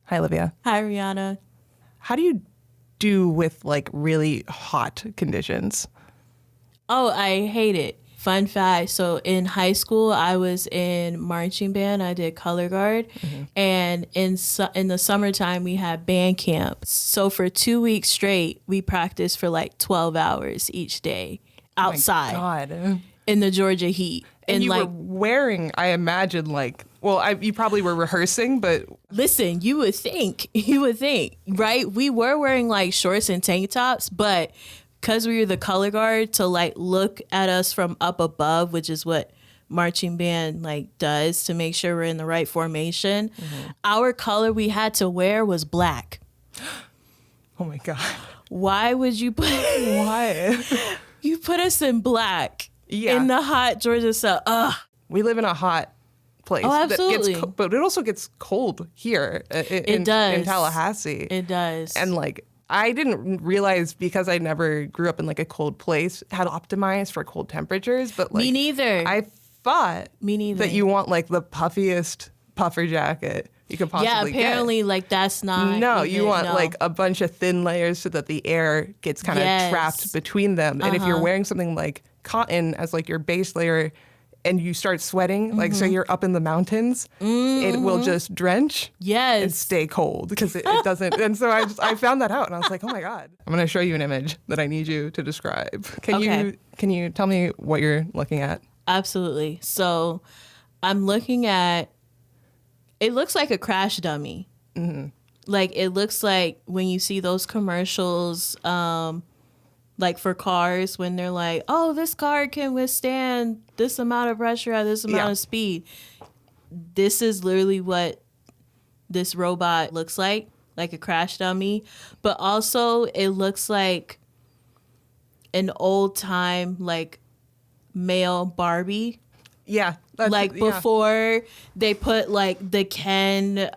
Hi, Olivia. Hi, Rihanna. How do you do with like really hot conditions? Oh, I hate it. Fun fact. So in high school, I was in marching band. I did color guard. And in the summertime, we had band camp. So for 2 weeks straight, we practiced for like 12 hours each day outside Oh my God. in the Georgia heat. And you like, were wearing, I imagine, like, well, you probably were rehearsing, but listen, you would think, right? We were wearing like shorts and tank tops, but because we were the color guard, to like look at us from up above, which is what marching band like does to make sure we're in the right formation. Our color we had to wear was black. oh my God. Why would you put Why? you put us in black Yeah. in the hot Georgia sun? Ugh. We live in a hot place. Oh, that absolutely. gets but it also gets cold here in Tallahassee. It does. And like, I didn't realize, because I never grew up in like a cold place, how to optimize for cold temperatures. But like, Me neither. I thought Me neither. that you want like the puffiest puffer jacket you could possibly get. Yeah, apparently like that's not. No, even, you want no. like a bunch of thin layers so that the air gets kind of Yes. trapped between them. And if you're wearing something like cotton as like your base layer and you start sweating, like so you're up in the mountains, it will just drench Yes. and stay cold because it doesn't. And so I found that out and I was like, oh my God. I'm going to show you an image that I need you to describe. Can you tell me what you're looking at? Absolutely. So I'm looking at, it looks like a crash dummy. Like it looks like when you see those commercials, like for cars, when they're like, oh, this car can withstand this amount of pressure at this amount of speed. This is literally what this robot looks like a crash dummy. But also it looks like an old time, like male Barbie. Yeah. Before they put like the Ken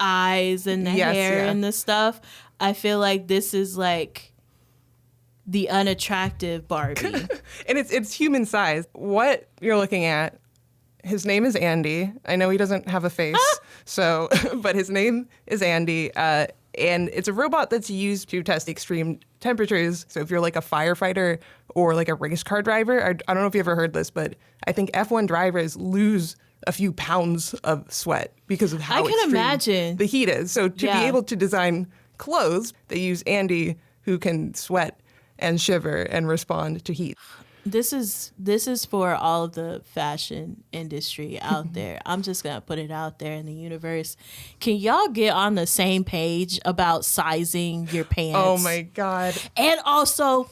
eyes and the hair and the stuff. I feel like this is like the unattractive Barbie. And it's human size. What you're looking at, his name is Andy. I know he doesn't have a face, so but his name is Andy. And it's a robot that's used to test extreme temperatures. So if you're like a firefighter or like a race car driver, I don't know if you ever heard this, but I think F1 drivers lose a few pounds of sweat because of how extreme imagine the heat is. So to be able to design clothes, they use Andy, who can sweat and shiver and respond to heat. This is for all of the fashion industry out there. I'm just going to put it out there in the universe. Can y'all get on the same page about sizing your pants? Oh my God. And also,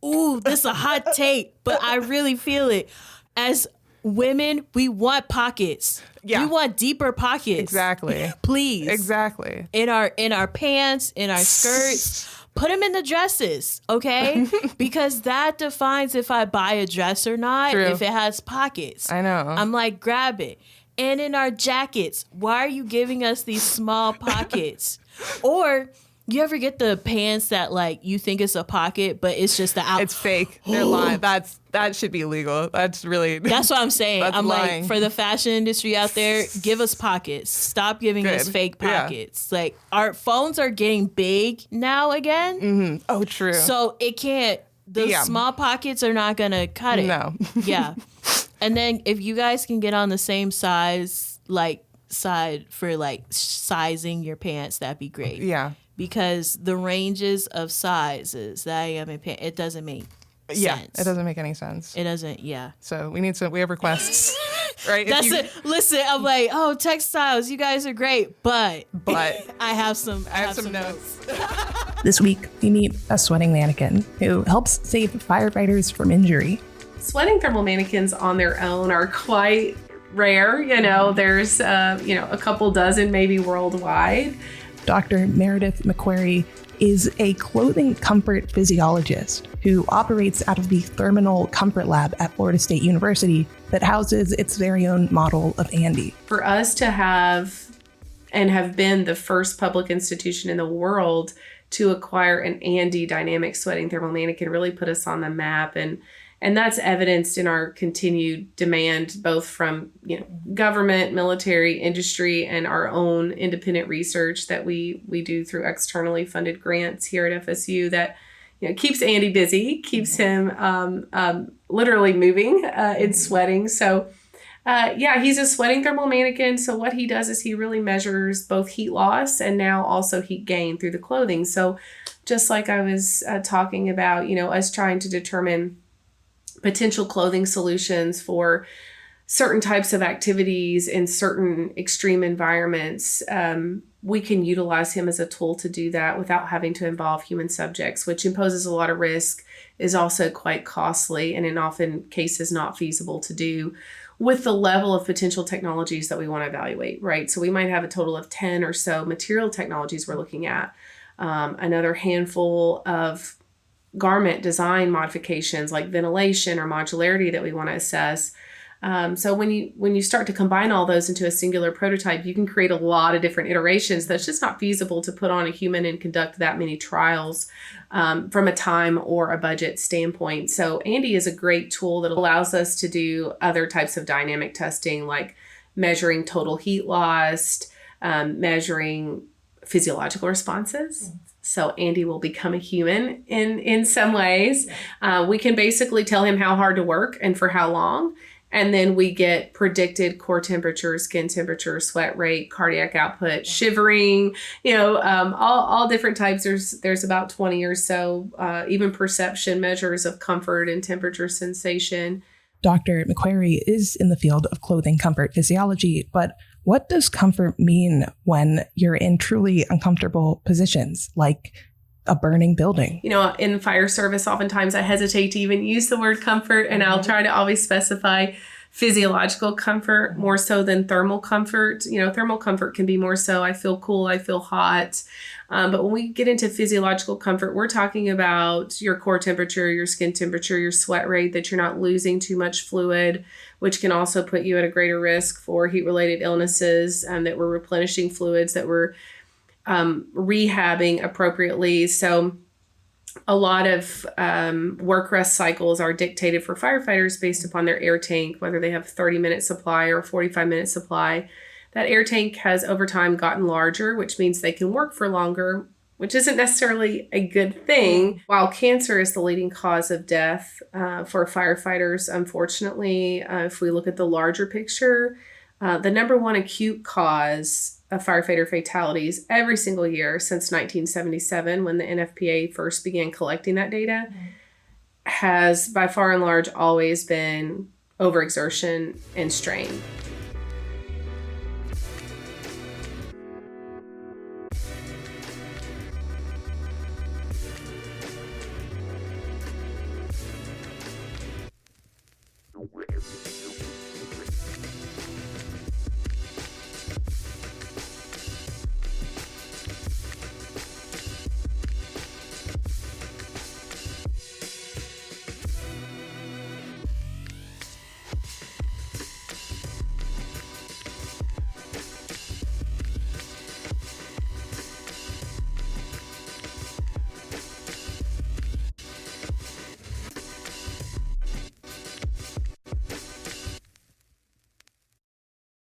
ooh, this is a hot take, but I really feel it. As women, we want pockets. Yeah. We want deeper pockets. Exactly. Please. Exactly. In our pants, in our skirts. Put them in the dresses, okay? Because that defines if I buy a dress or not, True. if it has pockets. I know. I'm like, grab it. And in our jackets, why are you giving us these small pockets? Or you ever get the pants that like you think it's a pocket, but it's just the out. It's fake. They're lying. That should be illegal. That's what I'm saying. I'm lying. like, for the fashion industry out there, give us pockets. Stop giving us fake pockets. Yeah. Like our phones are getting big now again. Mm-hmm. Oh, true. So it can't. The small pockets are not gonna cut it. No. Yeah. And then if you guys can get on the same side for like sizing your pants, that'd be great. Yeah. Because the ranges of sizes that I am in pants, it doesn't make sense. It doesn't make any sense. It doesn't, yeah. So we have requests, right? Listen, I'm like, oh, textiles, you guys are great, but I have some notes. This week, we meet a sweating mannequin who helps save firefighters from injury. Sweating thermal mannequins on their own are quite rare. There's, a couple dozen maybe worldwide. Dr. Meredith McQuarrie is a clothing comfort physiologist who operates out of the Therminal Comfort Lab at Florida State University that houses its very own model of Andy. For us to have been the first public institution in the world to acquire an Andy dynamic sweating thermal mannequin really put us on the map and And that's evidenced in our continued demand, both from government, military, industry, and our own independent research that we do through externally funded grants here at FSU that keeps Andy busy, keeps him literally moving and sweating. So he's a sweating thermal mannequin. So what he does is he really measures both heat loss and now also heat gain through the clothing. So just like I was talking about, us trying to determine potential clothing solutions for certain types of activities in certain extreme environments, we can utilize him as a tool to do that without having to involve human subjects, which imposes a lot of risk, is also quite costly, and in often cases not feasible to do with the level of potential technologies that we want to evaluate, right? So we might have a total of 10 or so material technologies we're looking at, another handful of garment design modifications like ventilation or modularity that we want to assess. So when you start to combine all those into a singular prototype, you can create a lot of different iterations that's just not feasible to put on a human and conduct that many trials from a time or a budget standpoint. So Andy is a great tool that allows us to do other types of dynamic testing, like measuring total heat loss, measuring physiological responses. So Andy will become a human in some ways. We can basically tell him how hard to work and for how long. And then we get predicted core temperature, skin temperature, sweat rate, cardiac output, shivering, all different types. There's about 20 or so, even perception measures of comfort and temperature sensation. Dr. McQuarrie is in the field of clothing comfort physiology, but what does comfort mean when you're in truly uncomfortable positions, like a burning building? In fire service, oftentimes I hesitate to even use the word comfort, and I'll try to always specify physiological comfort more so than thermal comfort. Thermal comfort can be more so, I feel cool, I feel hot. But when we get into physiological comfort, we're talking about your core temperature, your skin temperature, your sweat rate, that you're not losing too much fluid, which can also put you at a greater risk for heat-related illnesses, that we're replenishing fluids, that we're rehabbing appropriately. So a lot of work rest cycles are dictated for firefighters based upon their air tank, whether they have a 30-minute supply or a 45-minute supply. That air tank has over time gotten larger, which means they can work for longer, which isn't necessarily a good thing. While cancer is the leading cause of death for firefighters, unfortunately, if we look at the larger picture, the number one acute cause of firefighter fatalities every single year since 1977, when the NFPA first began collecting that data, has by far and large always been overexertion and strain.